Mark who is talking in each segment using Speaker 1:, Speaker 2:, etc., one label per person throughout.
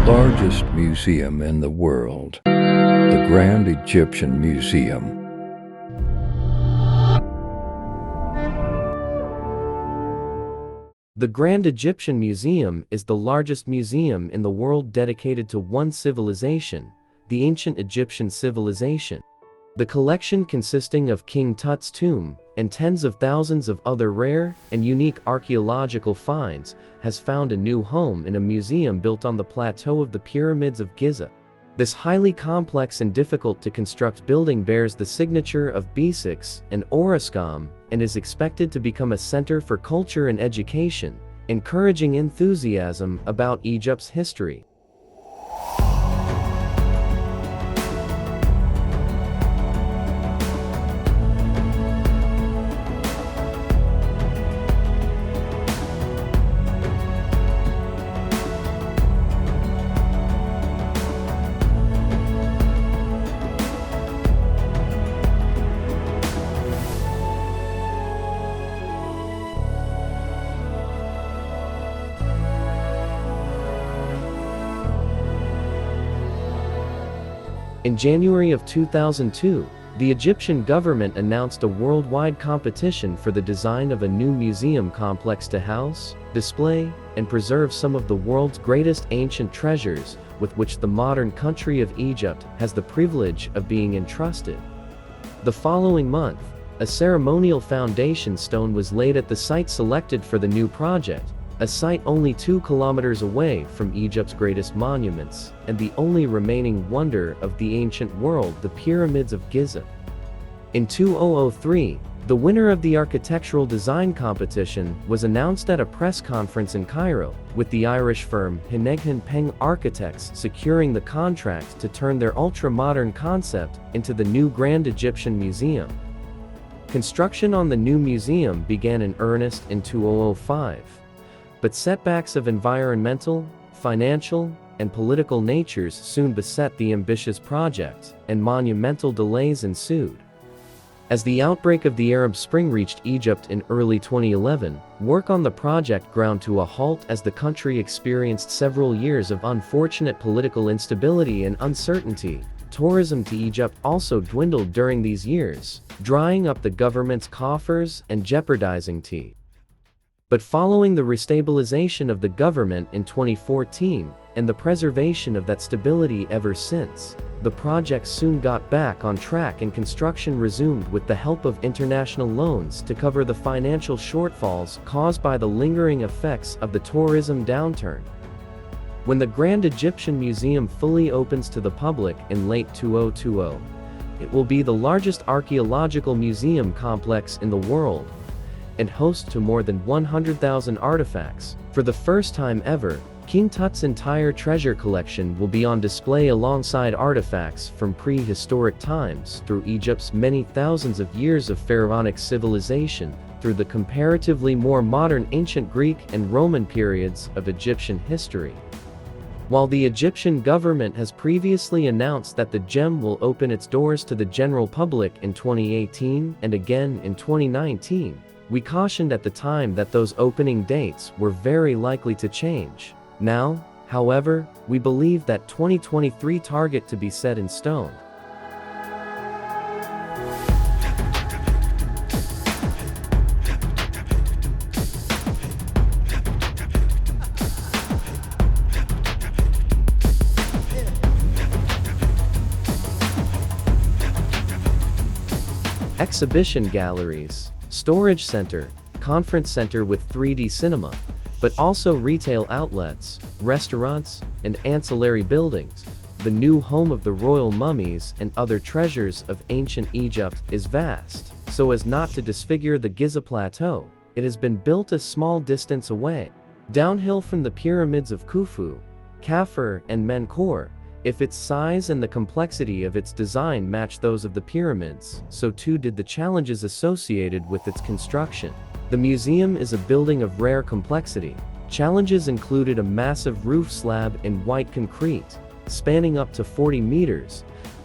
Speaker 1: largest museum in the world, the Grand Egyptian Museum.
Speaker 2: The Grand Egyptian Museum is the largest museum in the world dedicated to one civilization, the ancient Egyptian civilization. The collection, consisting of King Tut's tomb and tens of thousands of other rare and unique archaeological finds, has found a new home in a museum built on the plateau of the Pyramids of Giza. This highly complex and difficult to construct building bears the signature of B6 and Orascom and is expected to become a center for culture and education, encouraging enthusiasm about Egypt's history. In January of 2002, the Egyptian government announced a worldwide competition for the design of a new museum complex to house, display, and preserve some of the world's greatest ancient treasures, with which the modern country of Egypt has the privilege of being entrusted. The following month, a ceremonial foundation stone was laid at the site selected for the new project, a site only 2 kilometers away from Egypt's greatest monuments, and the only remaining wonder of the ancient world, the Pyramids of Giza. In 2003, the winner of the architectural design competition was announced at a press conference in Cairo, with the Irish firm Hineghan Peng Architects securing the contract to turn their ultra-modern concept into the new Grand Egyptian Museum. Construction on the new museum began in earnest in 2005. But setbacks of environmental, financial, and political natures soon beset the ambitious project, and monumental delays ensued. As the outbreak of the Arab Spring reached Egypt in early 2011, work on the project ground to a halt as the country experienced several years of unfortunate political instability and uncertainty. Tourism to Egypt also dwindled during these years, drying up the government's coffers and jeopardizing tea. But following the restabilization of the government in 2014, and the preservation of that stability ever since, the project soon got back on track and construction resumed with the help of international loans to cover the financial shortfalls caused by the lingering effects of the tourism downturn. When the Grand Egyptian Museum fully opens to the public in late 2020, it will be the largest archaeological museum complex in the world, and host to more than 100,000 artifacts. For the first time ever, King Tut's entire treasure collection will be on display alongside artifacts from prehistoric times through Egypt's many thousands of years of pharaonic civilization, through the comparatively more modern ancient Greek and Roman periods of Egyptian history. While the Egyptian government has previously announced that the gem will open its doors to the general public in 2018 and again in 2019, we cautioned at the time that those opening dates were very likely to change. Now, however, we believe that 2023 target to be set in stone. Exhibition galleries, storage center, conference center with 3D cinema, but also retail outlets, restaurants, and ancillary buildings. The new home of the royal mummies and other treasures of ancient Egypt is vast. So as not to disfigure the Giza Plateau, it has been built a small distance away, downhill from the pyramids of Khufu, Khafre, and Menkaure. If its size and the complexity of its design match those of the pyramids, so too did the challenges associated with its construction. The museum is a building of rare complexity. Challenges included a massive roof slab in white concrete, spanning up to 40 meters,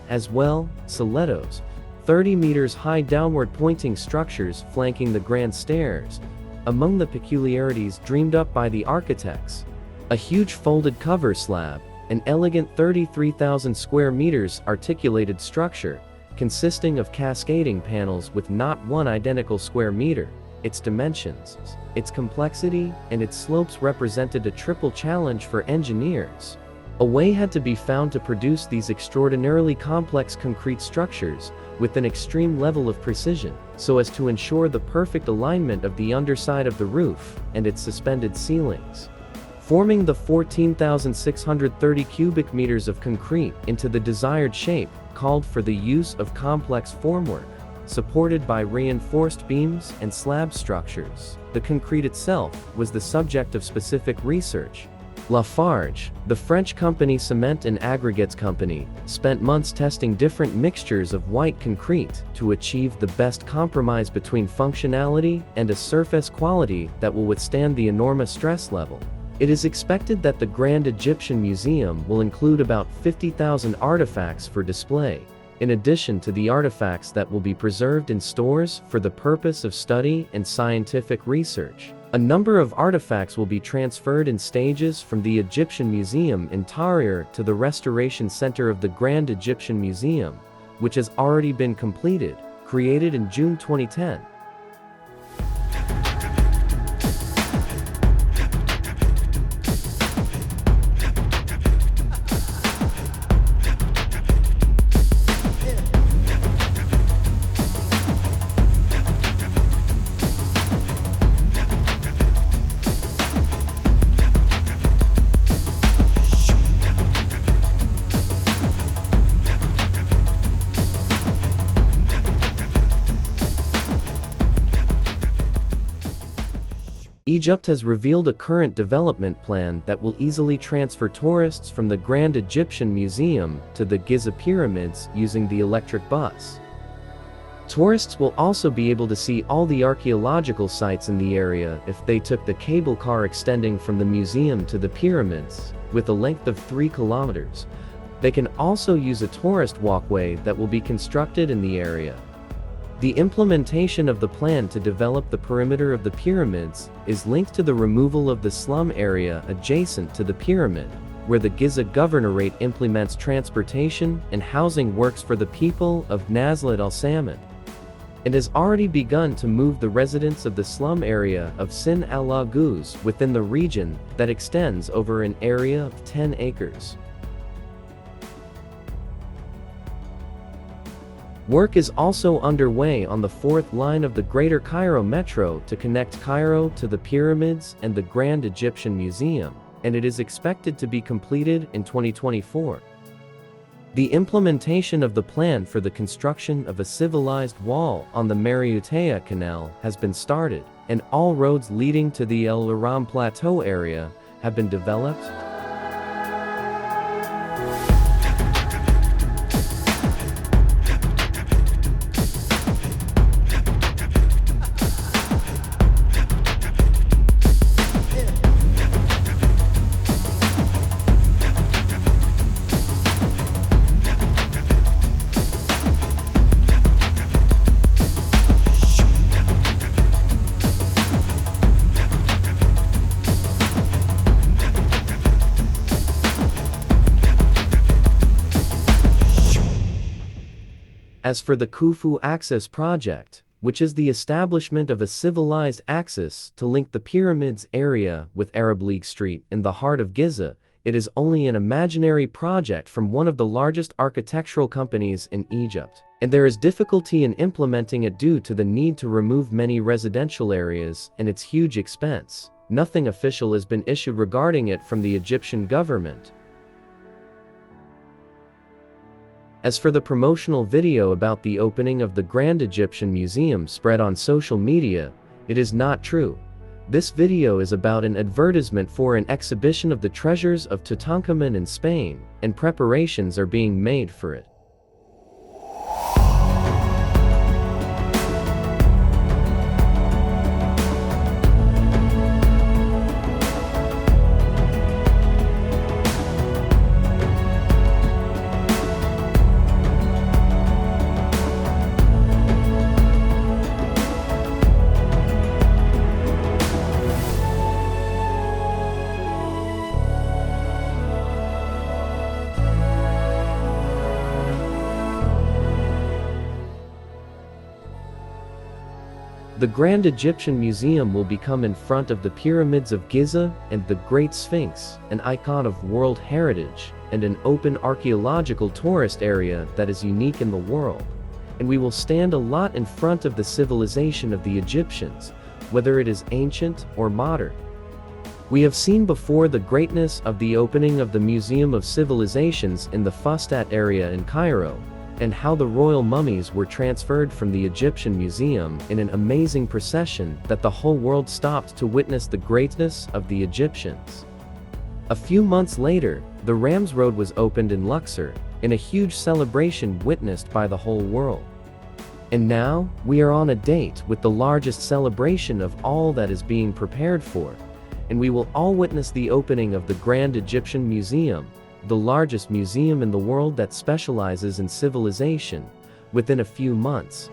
Speaker 2: as well, stilettos, 30 meters high downward pointing structures flanking the grand stairs. Among the peculiarities dreamed up by the architects, a huge folded cover slab, an elegant 33,000 square meters articulated structure, consisting of cascading panels with not one identical square meter. Its dimensions, its complexity, and its slopes represented a triple challenge for engineers. A way had to be found to produce these extraordinarily complex concrete structures with an extreme level of precision, so as to ensure the perfect alignment of the underside of the roof and its suspended ceilings. Forming the 14,630 cubic meters of concrete into the desired shape called for the use of complex formwork, supported by reinforced beams and slab structures. The concrete itself was the subject of specific research. Lafarge, the French company cement and aggregates company, spent months testing different mixtures of white concrete to achieve the best compromise between functionality and a surface quality that will withstand the enormous stress level. It is expected that the Grand Egyptian Museum will include about 50,000 artifacts for display, in addition to the artifacts that will be preserved in stores for the purpose of study and scientific research. A number of artifacts will be transferred in stages from the Egyptian Museum in Tahrir to the Restoration Center of the Grand Egyptian Museum, which has already been completed, created in June 2010. Egypt has revealed a current development plan that will easily transfer tourists from the Grand Egyptian Museum to the Giza pyramids using the electric bus. Tourists will also be able to see all the archaeological sites in the area if they took the cable car extending from the museum to the pyramids, with a length of 3 kilometers. They can also use a tourist walkway that will be constructed in the area. The implementation of the plan to develop the perimeter of the pyramids is linked to the removal of the slum area adjacent to the pyramid, where the Giza Governorate implements transportation and housing works for the people of Nazlat al-Samad. It has already begun to move the residents of the slum area of Sin al-Laguz within the region that extends over an area of 10 acres. Work is also underway on the 4th line of the Greater Cairo Metro to connect Cairo to the pyramids and the Grand Egyptian Museum, and it is expected to be completed in 2024. The implementation of the plan for the construction of a civilized wall on the Mariutea Canal has been started, and all roads leading to the El Aram Plateau area have been developed. As for the Khufu Axis project, which is the establishment of a civilized axis to link the pyramids area with Arab League Street in the heart of Giza, it is only an imaginary project from one of the largest architectural companies in Egypt, and there is difficulty in implementing it due to the need to remove many residential areas and its huge expense. Nothing official has been issued regarding it from the Egyptian government. As for the promotional video about the opening of the Grand Egyptian Museum spread on social media, it is not true. This video is about an advertisement for an exhibition of the treasures of Tutankhamun in Spain, and preparations are being made for it. The Grand Egyptian Museum will become in front of the Pyramids of Giza and the Great Sphinx, an icon of world heritage, and an open archaeological tourist area that is unique in the world. And we will stand a lot in front of the civilization of the Egyptians, whether it is ancient or modern. We have seen before the greatness of the opening of the Museum of Civilizations in the Fustat area in Cairo, and how the royal mummies were transferred from the Egyptian Museum in an amazing procession that the whole world stopped to witness the greatness of the Egyptians. A few months later, the Rams Road was opened in Luxor, in a huge celebration witnessed by the whole world. And now, we are on a date with the largest celebration of all that is being prepared for, and we will all witness the opening of the Grand Egyptian Museum, the largest museum in the world that specializes in civilization, within a few months.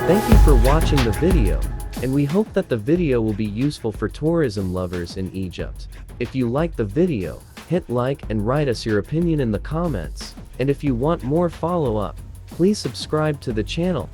Speaker 2: Thank you for watching the video, and we hope that the video will be useful for tourism lovers in Egypt. If you like the video, hit like and write us your opinion in the comments, and if you want more follow-up, please subscribe to the channel.